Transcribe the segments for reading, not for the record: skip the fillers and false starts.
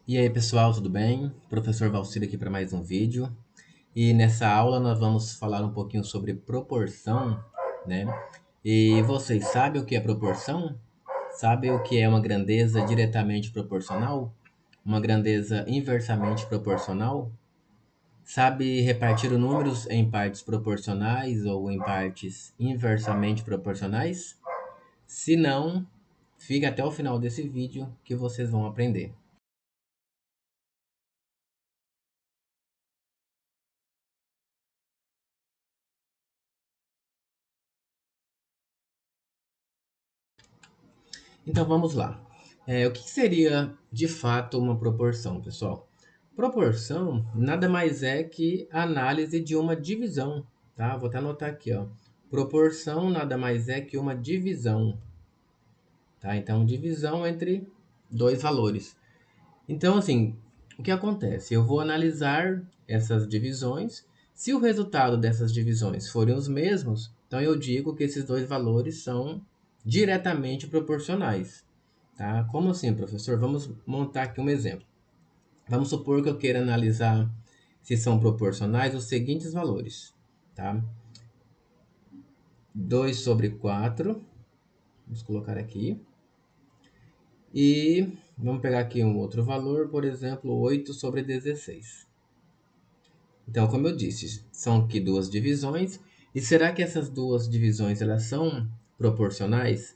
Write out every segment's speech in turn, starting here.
E aí pessoal, tudo bem? Professor Valcir aqui para mais um vídeo. E nessa aula nós vamos falar um pouquinho sobre proporção, né? E vocês sabem o que é proporção? Sabem o que é uma grandeza diretamente proporcional? Uma grandeza inversamente proporcional? Sabe repartir os números em partes proporcionais ou em partes inversamente proporcionais? Se não, fica até o final desse vídeo que vocês vão aprender. Então vamos lá. O que seria de fato uma proporção, pessoal? Proporção nada mais é que a análise de uma divisão, tá? Vou até anotar aqui, ó. Proporção nada mais é que uma divisão, tá? Então, divisão entre dois valores. Então, assim, o que acontece? Eu vou analisar essas divisões. Se o resultado dessas divisões forem os mesmos, então eu digo que esses dois valores são diretamente proporcionais. Tá? Como assim, professor? Vamos montar aqui um exemplo. Vamos supor que eu queira analisar se são proporcionais os seguintes valores. Tá? 2 sobre 4, vamos colocar aqui. E vamos pegar aqui um outro valor, por exemplo, 8 sobre 16. Então, como eu disse, são aqui duas divisões. E será que essas duas divisões elas são proporcionais?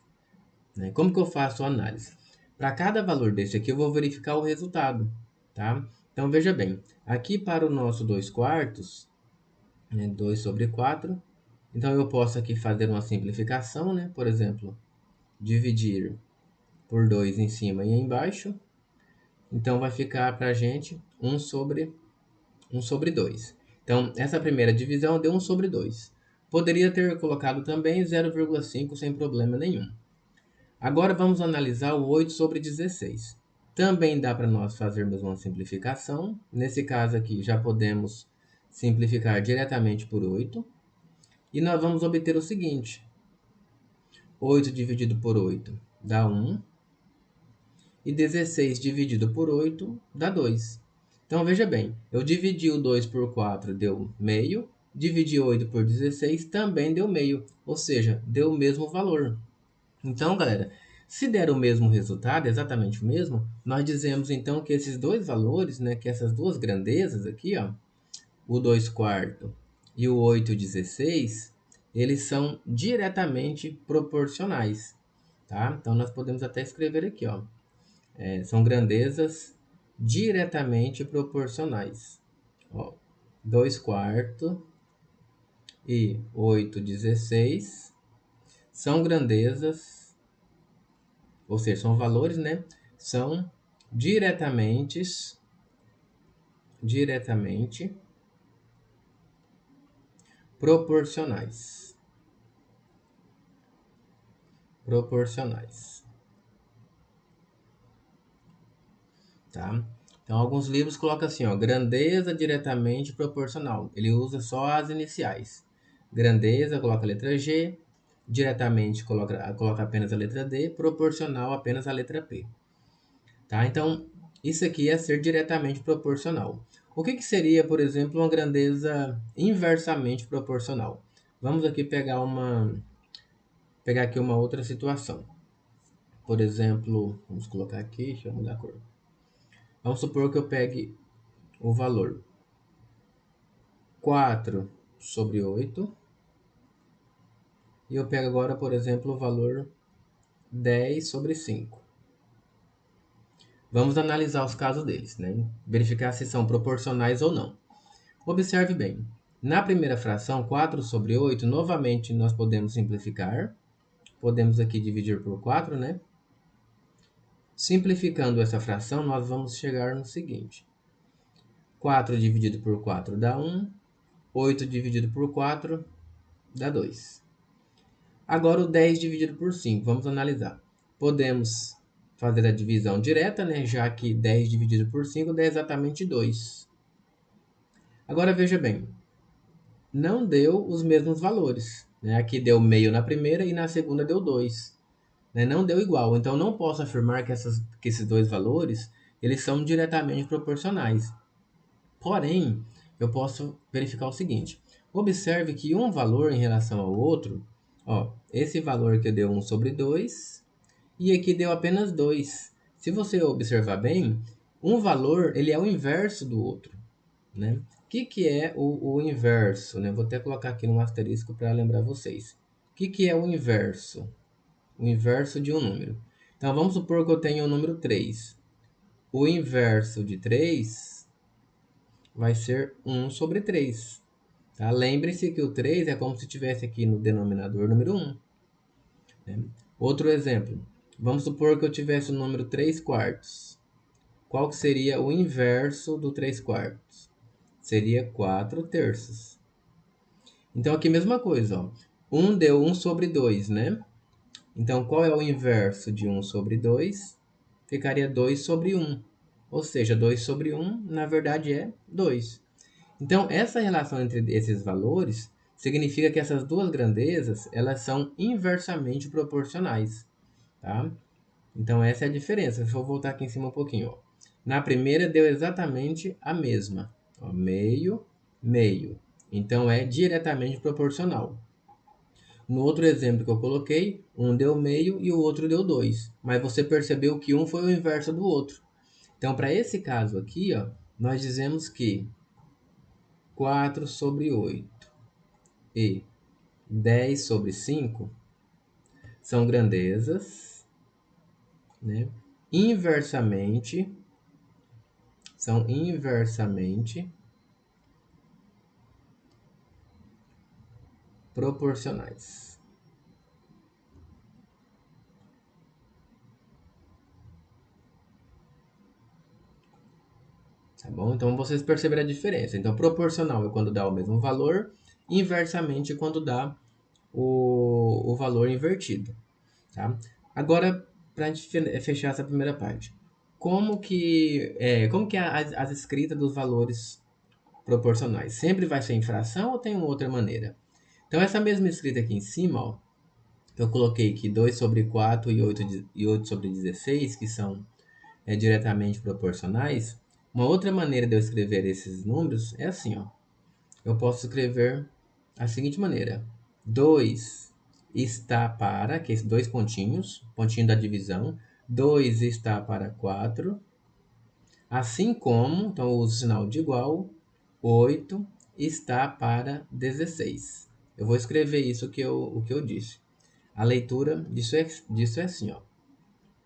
Né? Como que eu faço a análise? Para cada valor desse aqui, eu vou verificar o resultado. Tá? Então, veja bem. Aqui para o nosso 2 quartos, né, 2 sobre 4. Então, eu posso aqui fazer uma simplificação. Né? Por exemplo, dividir por 2 em cima e embaixo. Então, vai ficar para a gente 1 sobre 2. Então, essa primeira divisão deu 1 sobre 2. Poderia ter colocado também 0,5 sem problema nenhum. Agora vamos analisar o 8 sobre 16. Também dá para nós fazermos uma simplificação. Nesse caso aqui, já podemos simplificar diretamente por 8. E nós vamos obter o seguinte. 8 dividido por 8 dá 1. E 16 dividido por 8 dá 2. Então, veja bem, eu dividi o 2 por 4, deu meio. Dividi 8 por 16 também deu meio, ou seja, deu o mesmo valor. Então, galera, se der o mesmo resultado, exatamente o mesmo, nós dizemos então que esses dois valores, né, que essas duas grandezas aqui, ó, o 2 quarto e o 8/16, eles são diretamente proporcionais, tá? Então, nós podemos até escrever aqui, ó, são grandezas diretamente proporcionais. Ó, 2 quartos e 8/16 são grandezas, ou seja, são valores, né? São diretamente proporcionais. Proporcionais, tá? Então, alguns livros colocam assim, ó, grandeza diretamente proporcional. Ele usa só as iniciais. Grandeza, coloca a letra G. Diretamente, coloca apenas a letra D. Proporcional, apenas a letra P. Tá? Então, isso aqui é ser diretamente proporcional. O que seria, por exemplo, uma grandeza inversamente proporcional? Vamos aqui pegar aqui uma outra situação. Por exemplo, vamos colocar aqui, deixa eu mudar a cor. Vamos supor que eu pegue o valor 4 sobre 8 e eu pego agora, por exemplo, o valor 10 sobre 5. Vamos analisar os casos deles, né? Verificar se são proporcionais ou não. Observe bem. Na primeira fração, 4 sobre 8, novamente nós podemos simplificar. Podemos aqui dividir por 4, né? Simplificando essa fração, nós vamos chegar no seguinte. 4 dividido por 4 dá 1. 8 dividido por 4 dá 2. Agora o 10 dividido por 5, vamos analisar. Podemos fazer a divisão direta, né? Já que 10 dividido por 5 dá exatamente 2. Agora veja bem, não deu os mesmos valores. Né? Aqui deu meio na primeira e na segunda deu 2. Né? Não deu igual. Então não posso afirmar que esses dois valores eles são diretamente proporcionais. Porém, eu posso verificar o seguinte. Observe que um valor em relação ao outro, ó, esse valor aqui deu 1 sobre 2 e aqui deu apenas 2. Se você observar bem, um valor ele é o inverso do outro, né? O que é o inverso, né? Vou até colocar aqui no asterisco para lembrar vocês. O que é o inverso? O inverso de um número. Então, vamos supor que eu tenho o número 3. O inverso de 3 vai ser 1 sobre 3. Tá? Lembre-se que o 3 é como se tivesse aqui no denominador número 1. Né? Outro exemplo. Vamos supor que eu tivesse o número 3 quartos. Qual que seria o inverso do 3 quartos? Seria 4 terços. Então, aqui mesma coisa. Ó. 1 deu 1 sobre 2, né? Então, qual é o inverso de 1 sobre 2? Ficaria 2 sobre 1. Ou seja, 2 sobre 1, na verdade, é 2. Então, essa relação entre esses valores significa que essas duas grandezas, elas são inversamente proporcionais, tá? Então, essa é a diferença. Deixa eu voltar aqui em cima um pouquinho, ó. Na primeira, deu exatamente a mesma. Ó, meio, meio. Então, é diretamente proporcional. No outro exemplo que eu coloquei, um deu meio e o outro deu 2. Mas você percebeu que um foi o inverso do outro. Então, para esse caso aqui, ó, nós dizemos que 4 sobre 8 e 10 sobre 5 são grandezas, né? Inversamente, são inversamente proporcionais. Tá bom? Então vocês perceberam a diferença. Então, proporcional é quando dá o mesmo valor, inversamente quando dá o valor invertido. Tá? Agora, para a gente fechar essa primeira parte, como que é as escritas dos valores proporcionais? Sempre vai ser em fração ou tem uma outra maneira? Então, essa mesma escrita aqui em cima, ó, eu coloquei que 2 sobre 4 e 8 sobre 16, que são diretamente proporcionais. Uma outra maneira de eu escrever esses números é assim, ó. Eu posso escrever da seguinte maneira: 2 está para, que é dois pontinhos, pontinho da divisão, 2 está para 4, assim como, então eu uso o sinal de igual, 8 está para 16. Eu vou escrever isso o que eu disse. A leitura disso é assim, ó.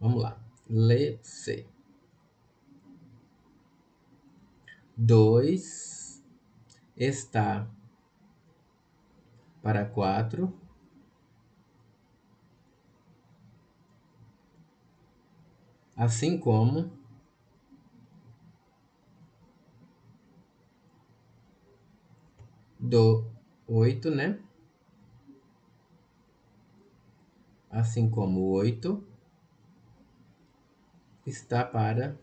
Vamos lá. Lê-se. 2 está para 4, assim como do 8, né? Assim como 8 está para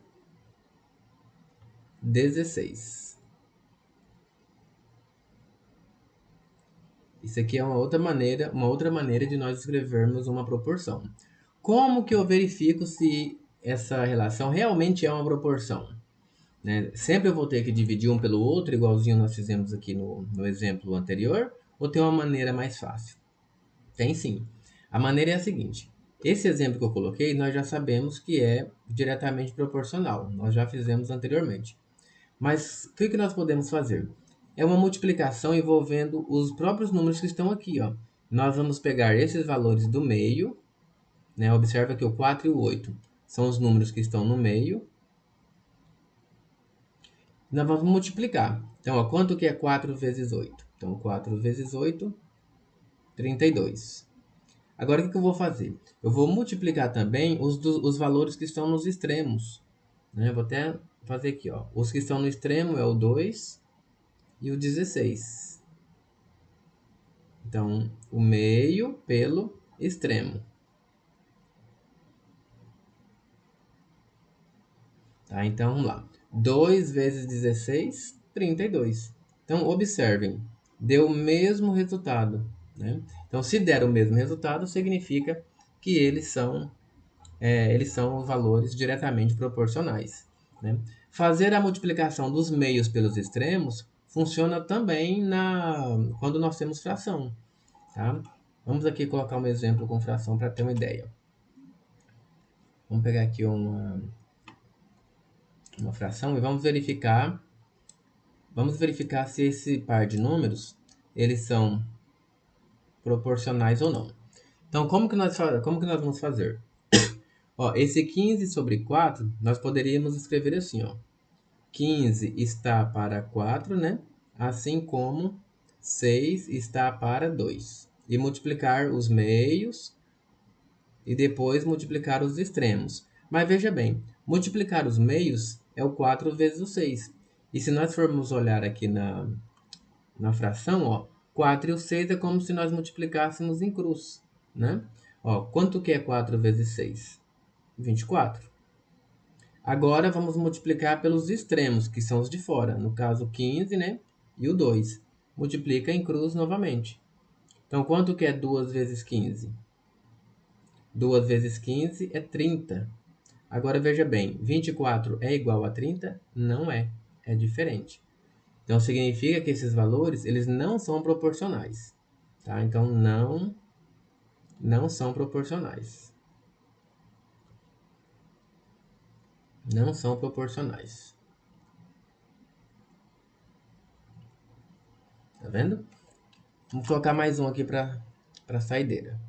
16. Isso aqui é uma outra maneira de nós escrevermos uma proporção. Como que eu verifico se essa relação realmente é uma proporção? Né? Sempre eu vou ter que dividir um pelo outro, igualzinho nós fizemos aqui no exemplo anterior, ou tem uma maneira mais fácil? Tem sim. A maneira é a seguinte. Esse exemplo que eu coloquei, nós já sabemos que é diretamente proporcional. Nós já fizemos anteriormente. Mas o que nós podemos fazer? É uma multiplicação envolvendo os próprios números que estão aqui. Ó. Nós vamos pegar esses valores do meio, né? Observa que o 4 e o 8 são os números que estão no meio. Nós vamos multiplicar. Então, ó, quanto que é 4 vezes 8? Então, 4 vezes 8, 32. Agora, o que eu vou fazer? Eu vou multiplicar também os valores que estão nos extremos. Né? Vou até fazer aqui. Ó. Os que estão no extremo é o 2 e o 16. Então, o meio pelo extremo. Tá? Então, vamos lá. 2 vezes 16, 32. Então, observem. Deu o mesmo resultado. Né? Então, se der o mesmo resultado, significa que eles são valores diretamente proporcionais. né? Fazer a multiplicação dos meios pelos extremos funciona também quando nós temos fração. Tá? Vamos aqui colocar um exemplo com fração para ter uma ideia. Vamos pegar aqui uma fração e vamos verificar se esse par de números eles são proporcionais ou não. Então, como que nós vamos fazer? Ó, esse 15 sobre 4, nós poderíamos escrever assim, ó. 15 está para 4, né? Assim como 6 está para 2. E multiplicar os meios e depois multiplicar os extremos. Mas veja bem, multiplicar os meios é o 4 vezes o 6. E se nós formos olhar aqui na fração, ó, 4 e o 6 é como se nós multiplicássemos em cruz, né? Ó, quanto que é 4 vezes 6? 24. Agora vamos multiplicar pelos extremos, que são os de fora. No caso, 15, né? E o 2. Multiplica em cruz novamente. Então, quanto que é 2 vezes 15? 2 vezes 15 é 30. Agora, veja bem, 24 é igual a 30? Não é. É diferente. Então, significa que esses valores, eles não são proporcionais. Tá? Então, não são proporcionais. Não são proporcionais. Tá vendo? Vamos colocar mais um aqui para saideira.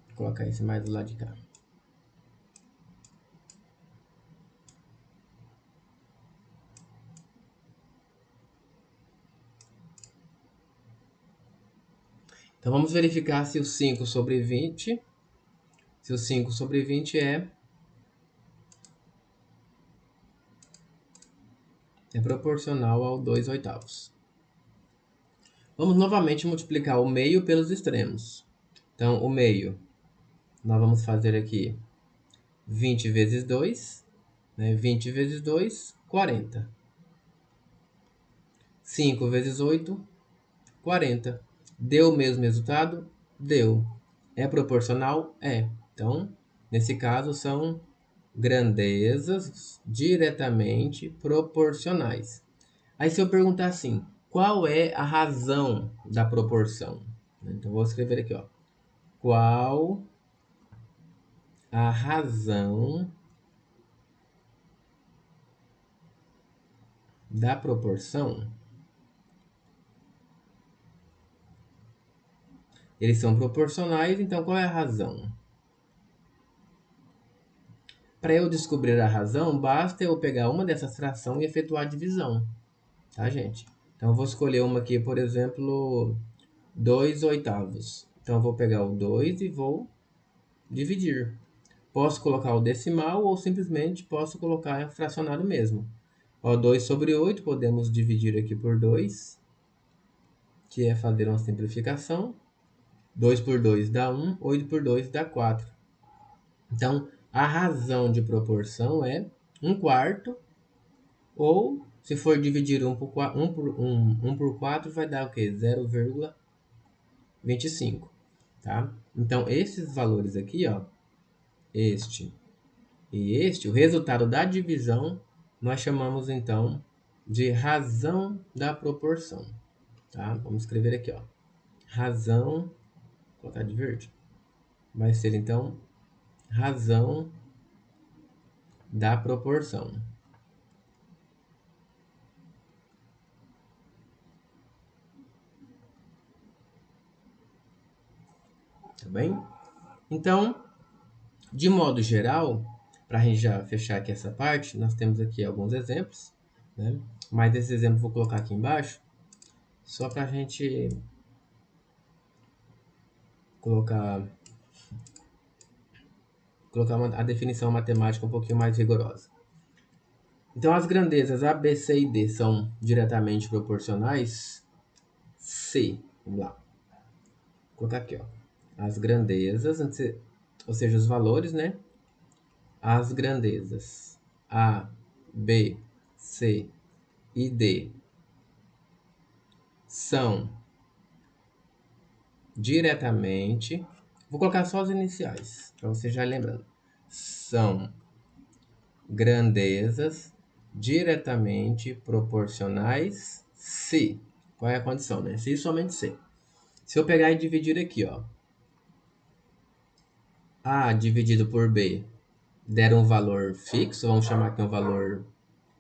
Vou colocar esse mais do lado de cá. Então, vamos verificar se o 5 sobre 20... Se o 5 sobre 20 é proporcional ao 2 oitavos. Vamos novamente multiplicar o meio pelos extremos. Então, o meio, nós vamos fazer aqui 20 vezes 2, né? 20 vezes 2, 40. 5 vezes 8, 40. Deu o mesmo resultado? Deu. É proporcional? É. Então, nesse caso, são grandezas diretamente proporcionais. Aí se eu perguntar assim, qual é a razão da proporção? Então vou escrever aqui, ó. Qual a razão da proporção? Eles são proporcionais, então qual é a razão? Para eu descobrir a razão, basta eu pegar uma dessas frações e efetuar a divisão. Tá, gente? Então eu vou escolher uma aqui, por exemplo, 2 oitavos. Então eu vou pegar o 2 e vou dividir. Posso colocar o decimal ou simplesmente posso colocar fracionário mesmo. Ó, 2 sobre 8, podemos dividir aqui por 2, que é fazer uma simplificação. 2 por 2 dá 1, 8 por 2 dá 4. Então, a razão de proporção é 1 quarto, ou se for dividir 1 por 4, vai dar o quê? 0,25. Tá? Então, esses valores aqui, ó, este e este, o resultado da divisão, nós chamamos então de razão da proporção. Tá? Vamos escrever aqui, ó. Razão, vou colocar de verde. Vai ser então razão da proporção. Tá bem? Então, de modo geral, para a gente já fechar aqui essa parte, nós temos aqui alguns exemplos, né? Mas esses exemplos eu vou colocar aqui embaixo, só para a gente colocar a definição matemática um pouquinho mais rigorosa. Então, as grandezas A, B, C e D são diretamente proporcionais. C, vamos lá. Vou colocar aqui, ó. As grandezas, ou seja, os valores, né? As grandezas A, B, C e D são diretamente... Vou colocar só os iniciais, para você já lembrando. São grandezas diretamente proporcionais se... Qual é a condição, né? Se e somente se. Se eu pegar e dividir aqui, ó, A dividido por B der um valor fixo, vamos chamar aqui um valor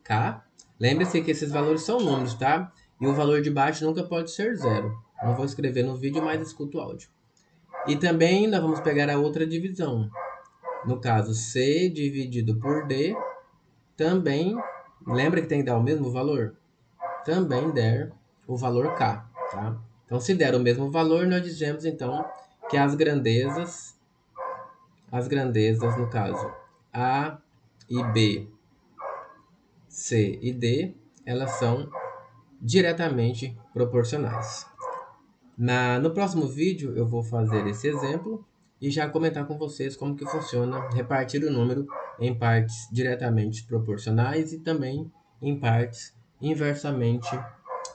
K. Lembre-se que esses valores são números, tá? E o valor de baixo nunca pode ser zero. Não vou escrever no vídeo, mas escuto o áudio. E também nós vamos pegar a outra divisão. No caso, C dividido por D também, lembra que tem que dar o mesmo valor? Também der o valor K, tá? Então, se der o mesmo valor, nós dizemos então que as grandezas no caso A e B, C e D, elas são diretamente proporcionais. No próximo vídeo eu vou fazer esse exemplo e já comentar com vocês como que funciona repartir o número em partes diretamente proporcionais e também em partes inversamente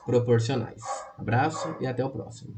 proporcionais. Abraço e até o próximo.